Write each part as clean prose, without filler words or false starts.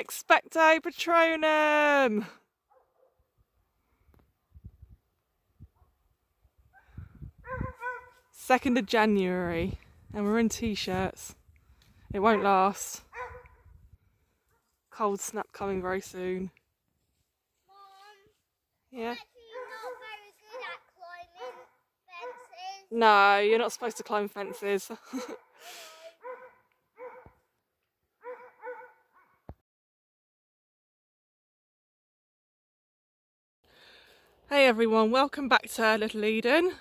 Expecto Patronum! 2nd of January, and we're in t-shirts. It won't last. Cold snap coming very soon. Mom, yeah? you're not very good at climbing fences. No, you're not supposed to climb fences. Hey everyone, welcome back to Little Eden.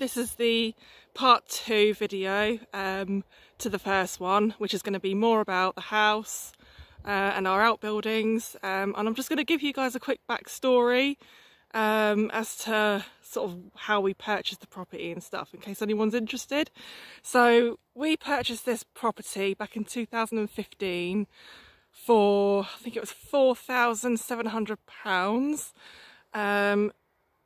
This is the part 2 video to the first one, which is going to be more about the house and our outbuildings, and I'm just going to give you guys a quick backstory as to sort of how we purchased the property and stuff, in case anyone's interested. So we purchased this property back in 2015 for, I think it was £4,700.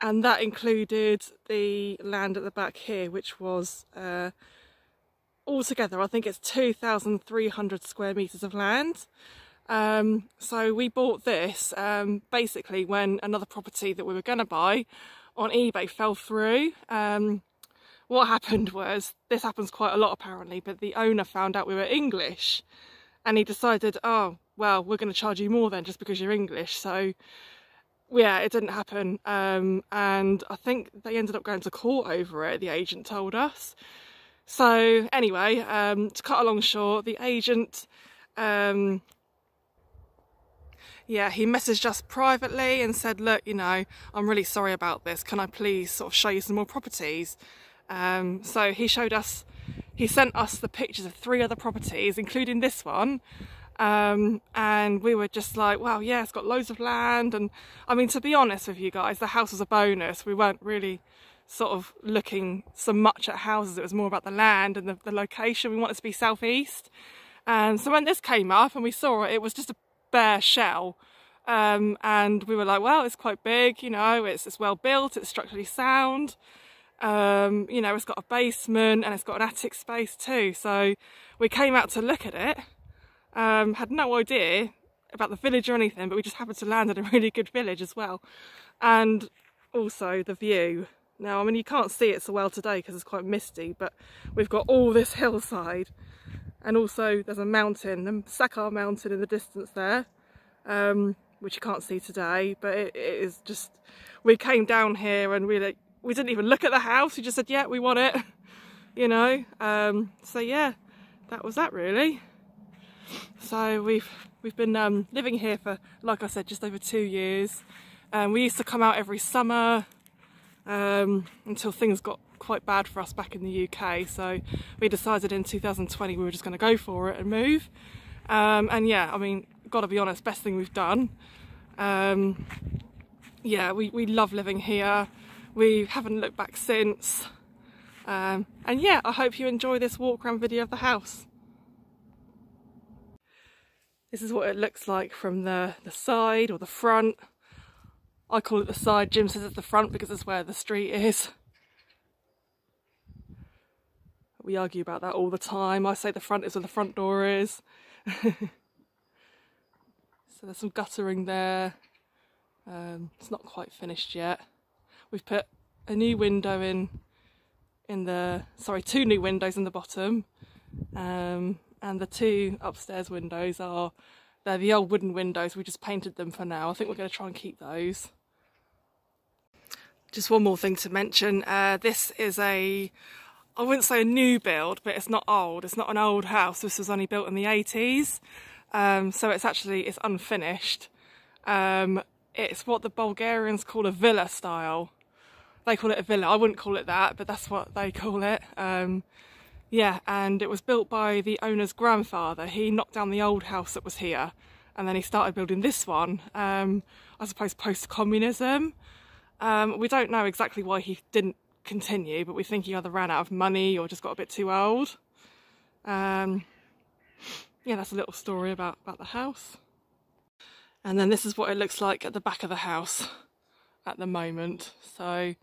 And that included the land at the back here, which was altogether, I think it's 2,300 square metres of land. So we bought this basically when another property that we were going to buy on eBay fell through. What happened was, this happens quite a lot apparently, but the owner found out we were English and he decided, oh, well, we're going to charge you more then just because you're English. So yeah, it didn't happen, and I think they ended up going to court over it, the agent told us. So anyway, to cut a long short, the agent, yeah, he messaged us privately and said, look, you know, I'm really sorry about this, can I please sort of show you some more properties? So he sent us the pictures of 3 other properties, including this one. And we were just like, wow, yeah, it's got loads of land. And I mean, to be honest with you guys, the house was a bonus. We weren't really sort of looking so much at houses. It was more about the land and the location. We wanted to be southeast. And so when this came up and we saw it, it was just a bare shell. And we were like, well, it's quite big, you know, it's well built, it's structurally sound. You know, it's got a basement and it's got an attic space too. So we came out to look at it. Had no idea about the village or anything, but we just happened to land in a really good village as well. And also the view. Now, I mean, you can't see it so well today because it's quite misty, but we've got all this hillside, and also there's a mountain, the Sakar mountain in the distance there, which you can't see today, but it is just, we came down here and we didn't even look at the house, we just said, yeah, we want it, you know. So yeah, that was that really. So we've been living here for, like I said, just over 2 years. We used to come out every summer until things got quite bad for us back in the UK. So we decided in 2020 we were just going to go for it and move. And yeah, I mean, got to be honest, best thing we've done. Yeah, we love living here. We haven't looked back since. And yeah, I hope you enjoy this walk around video of the house. This is what it looks like from the side or the front. I call it the side, Jim says it's the front because it's where the street is. We argue about that all the time. I say the front is where the front door is. So there's some guttering there. It's not quite finished yet. We've put a new window in the, sorry, 2 new windows in the bottom. And the 2 upstairs windows they're the old wooden windows. We just painted them for now. I think we're going to try and keep those. Just one more thing to mention. This is I wouldn't say a new build, but it's not old. It's not an old house. This was only built in the 80s. So it's unfinished. It's what the Bulgarians call a villa style. They call it a villa. I wouldn't call it that, but that's what they call it. Yeah, and it was built by the owner's grandfather. He knocked down the old house that was here, and then he started building this one, I suppose post-communism. We don't know exactly why he didn't continue, but we think he either ran out of money or just got a bit too old. Yeah, that's a little story about the house. And then this is what it looks like at the back of the house at the moment. So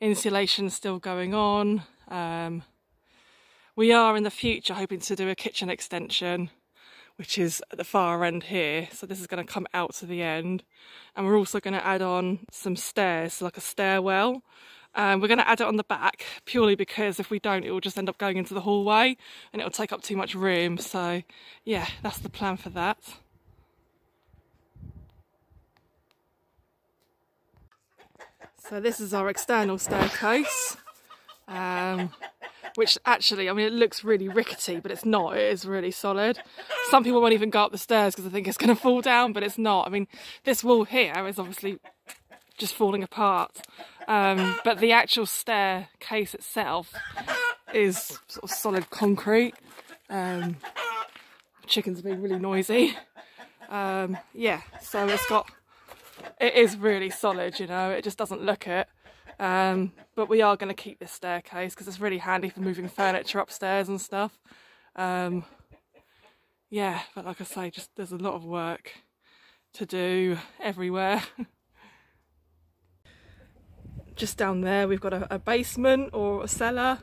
insulation's still going on. We are in the future hoping to do a kitchen extension. which is at the far end here. So this is going to come out to the end. And we're also going to add on some stairs, like a stairwell. We're going to add it on the back purely because if we don't, it will just end up going into the hallway and it will take up too much room. So yeah, that's the plan for that. So this is our external staircase, which actually, I mean, it looks really rickety, but it's not. It is really solid. Some people won't even go up the stairs because they think it's going to fall down, but it's not. I mean, this wall here is obviously just falling apart, but the actual staircase itself is sort of solid concrete. Chickens are being really noisy. Yeah, so it is really solid, you know, it just doesn't look it. But we are going to keep this staircase because it's really handy for moving furniture upstairs and stuff. Yeah, but like I say, just there's a lot of work to do everywhere. Just down there we've got a basement or a cellar,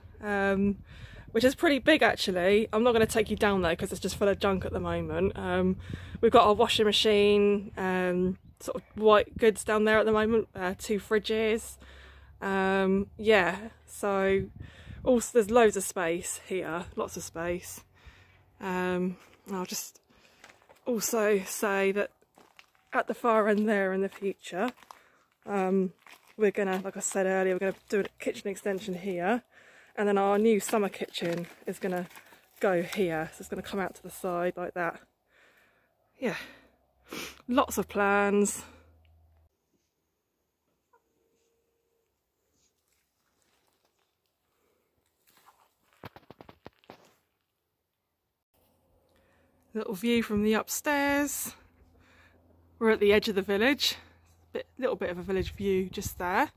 which is pretty big actually. I'm not going to take you down there because it's just full of junk at the moment. We've got our washing machine, sort of white goods down there at the moment, 2 fridges. Yeah, so also there's loads of space here, lots of space. I'll just also say that at the far end there in the future, we're gonna, like I said earlier, we're gonna do a kitchen extension here, and then our new summer kitchen is gonna go here, so it's gonna come out to the side like that. Yeah, lots of plans. Little view from the upstairs. We're at the edge of the village. Little bit of a village view just there.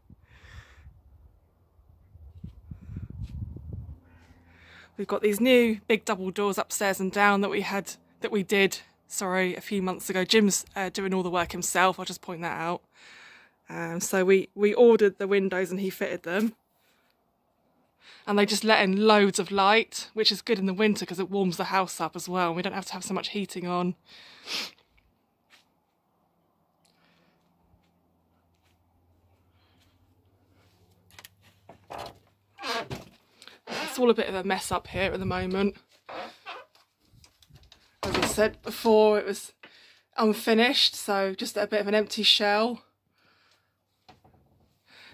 We've got these new big double doors upstairs and down that we did a few months ago. Jim's doing all the work himself, I'll just point that out. So we ordered the windows and he fitted them. And they just let in loads of light, which is good in the winter because it warms the house up as well. We don't have to have so much heating on. It's all a bit of a mess up here at the moment. As I said before, it was unfinished, so just a bit of an empty shell.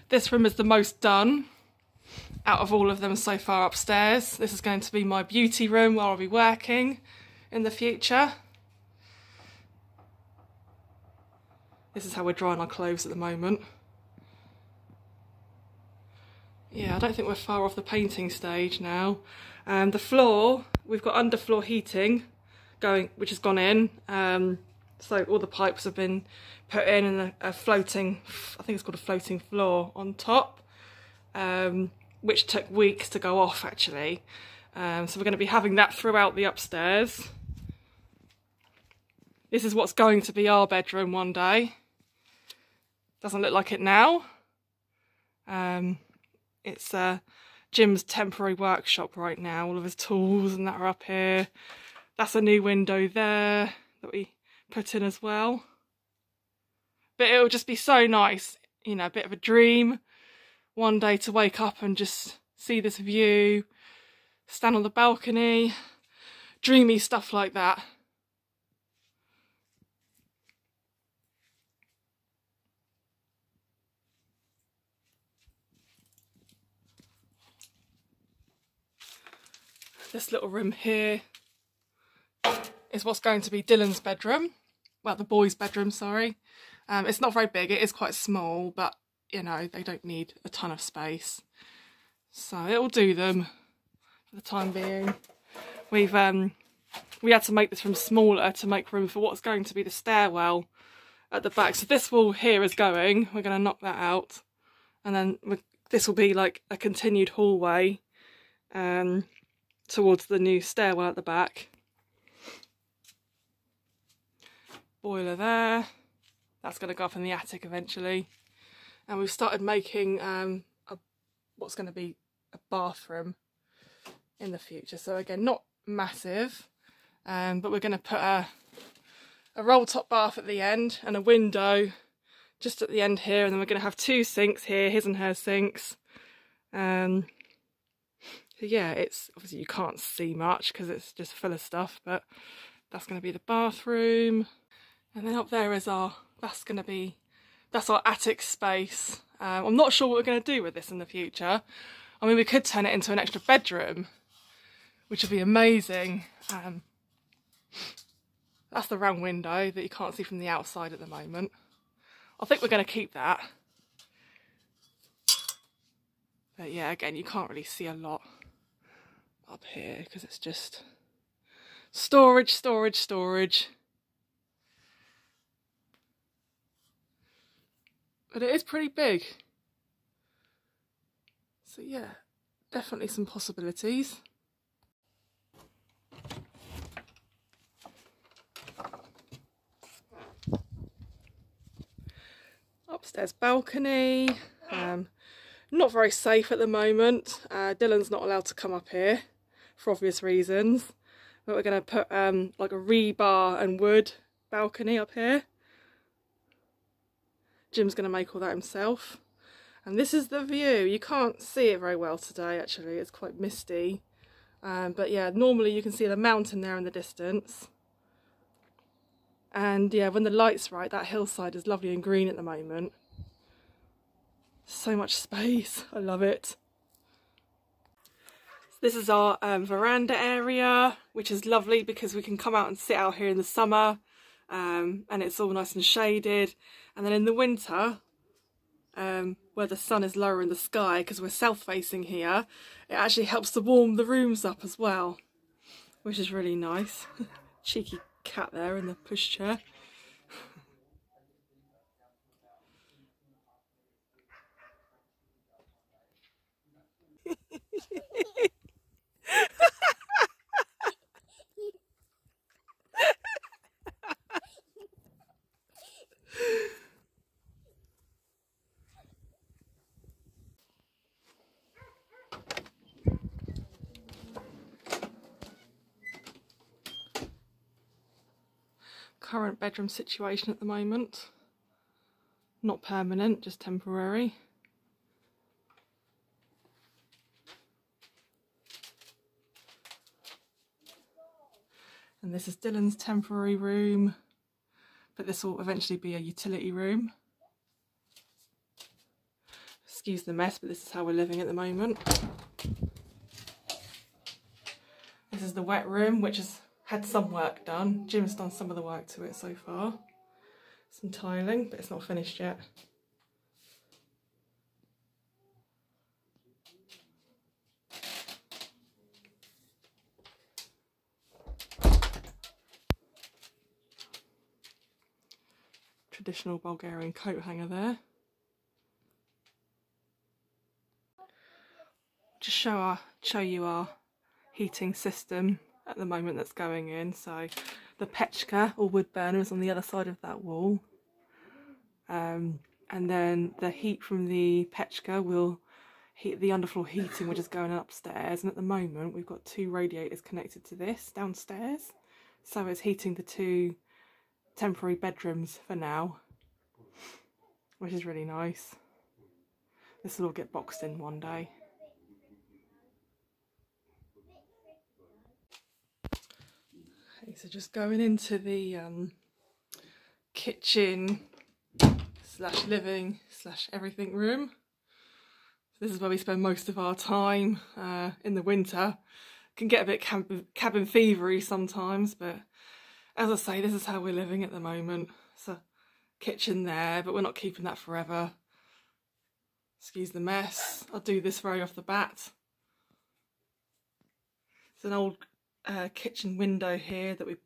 This room is the most done out of all of them so far upstairs. This is going to be my beauty room where I'll be working in the future. This is how we're drying our clothes at the moment. Yeah, I don't think we're far off the painting stage now. The floor, we've got underfloor heating going, which has gone in. So all the pipes have been put in and a floating, I think it's called a floating floor on top, which took weeks to go off actually. So we're going to be having that throughout the upstairs. This is what's going to be our bedroom one day. Doesn't look like it now. It's Jim's temporary workshop right now. All of his tools and that are up here. That's a new window there that we put in as well. But it'll just be so nice, you know, a bit of a dream one day to wake up and just see this view, stand on the balcony, dreamy stuff like that. This little room here is what's going to be Dylan's bedroom. Well, the boys' bedroom, sorry. It's not very big, it is quite small, but, you know, they don't need a ton of space. So it'll do them for the time being. We had to make this room smaller to make room for what's going to be the stairwell at the back. So this wall here is going, we're going to knock that out. And then this will be like a continued hallway towards the new stairwell at the back. Boiler there. That's going to go up in the attic eventually. And we've started making what's going to be a bathroom in the future. So again, not massive, but we're going to put a roll top bath at the end and a window just at the end here, and then we're going to have 2 sinks here, his and her sinks. So yeah, it's obviously you can't see much because it's just full of stuff, but that's going to be the bathroom. And then up there is that's our attic space. I'm not sure what we're going to do with this in the future. I mean, we could turn it into an extra bedroom, which would be amazing. That's the round window that you can't see from the outside at the moment. I think we're going to keep that. But yeah, again, you can't really see a lot up here because it's just storage, storage, storage. But it is pretty big. So yeah, definitely some possibilities. Upstairs balcony, not very safe at the moment. Dylan's not allowed to come up here for obvious reasons, but we're going to put like a rebar and wood balcony up here. Jim's going to make all that himself. And this is the view. You can't see it very well today actually, it's quite misty. But yeah, normally you can see the mountain there in the distance. And yeah, when the light's right, that hillside is lovely and green at the moment. So much space, I love it. This is our veranda area, which is lovely because we can come out and sit out here in the summer, and it's all nice and shaded. And then in the winter, where the sun is lower in the sky, because we're south facing here, it actually helps to warm the rooms up as well, which is really nice. Cheeky cat there in the pushchair. Current bedroom situation at the moment. Not permanent, just temporary. And this is Dylan's temporary room, but this will eventually be a utility room. Excuse the mess, but this is how we're living at the moment. This is the wet room, which has had some work done. Jim's done some of the work to it so far. Some tiling, but it's not finished yet. Traditional Bulgarian coat hanger there. Just show you our heating system at the moment that's going in. So the pechka or wood burner is on the other side of that wall, and then the heat from the pechka will heat the underfloor heating, which is going upstairs. And at the moment we've got 2 radiators connected to this downstairs, so it's heating the 2 temporary bedrooms for now, which is really nice. This will all get boxed in one day. Okay, so just going into the kitchen slash living slash everything room. This is where we spend most of our time in the winter. Can get a bit cabin fevery sometimes, but as I say, this is how we're living at the moment. So kitchen there, but we're not keeping that forever. Excuse the mess. I'll do this right off the bat. It's an old kitchen window here that we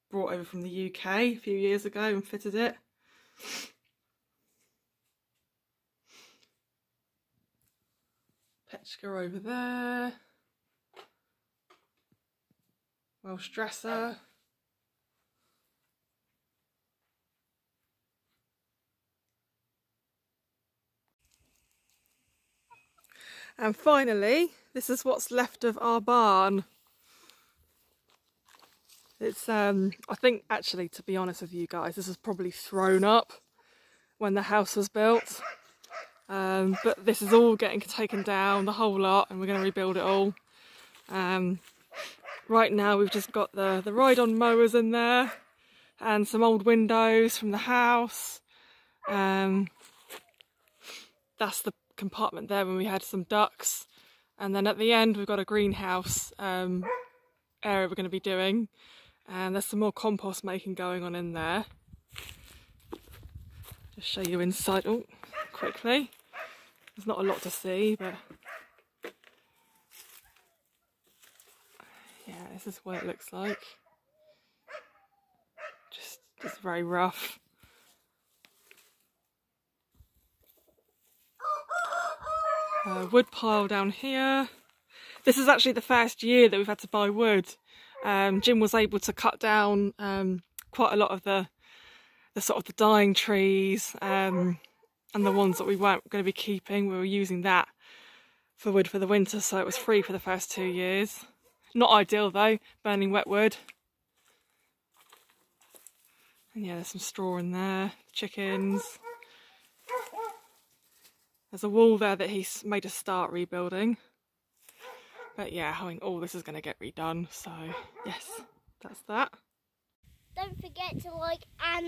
brought over from the UK a few years ago and fitted it. Pechka over there. Welsh dresser. And finally, this is what's left of our barn. It's I think actually, to be honest with you guys, this was probably thrown up when the house was built. But this is all getting taken down, the whole lot, and we're going to rebuild it all. Right now we've just got the ride-on mowers in there and some old windows from the house. That's the compartment there when we had some ducks. And then at the end we've got a greenhouse area we're going to be doing. And there's some more compost making going on in there. Just show you inside quickly. There's not a lot to see, but yeah, this is what it looks like. Just very rough. Wood pile down here. This is actually the first year that we've had to buy wood. Jim was able to cut down quite a lot of the sort of the dying trees and the ones that we weren't going to be keeping. We were using that for wood for the winter, so it was free for the first 2 years. Not ideal though, burning wet wood. And yeah, there's some straw in there, chickens. There's a wall there that he's made us start rebuilding. But yeah, I mean, all this is going to get redone, so yes, that's that. Don't forget to like and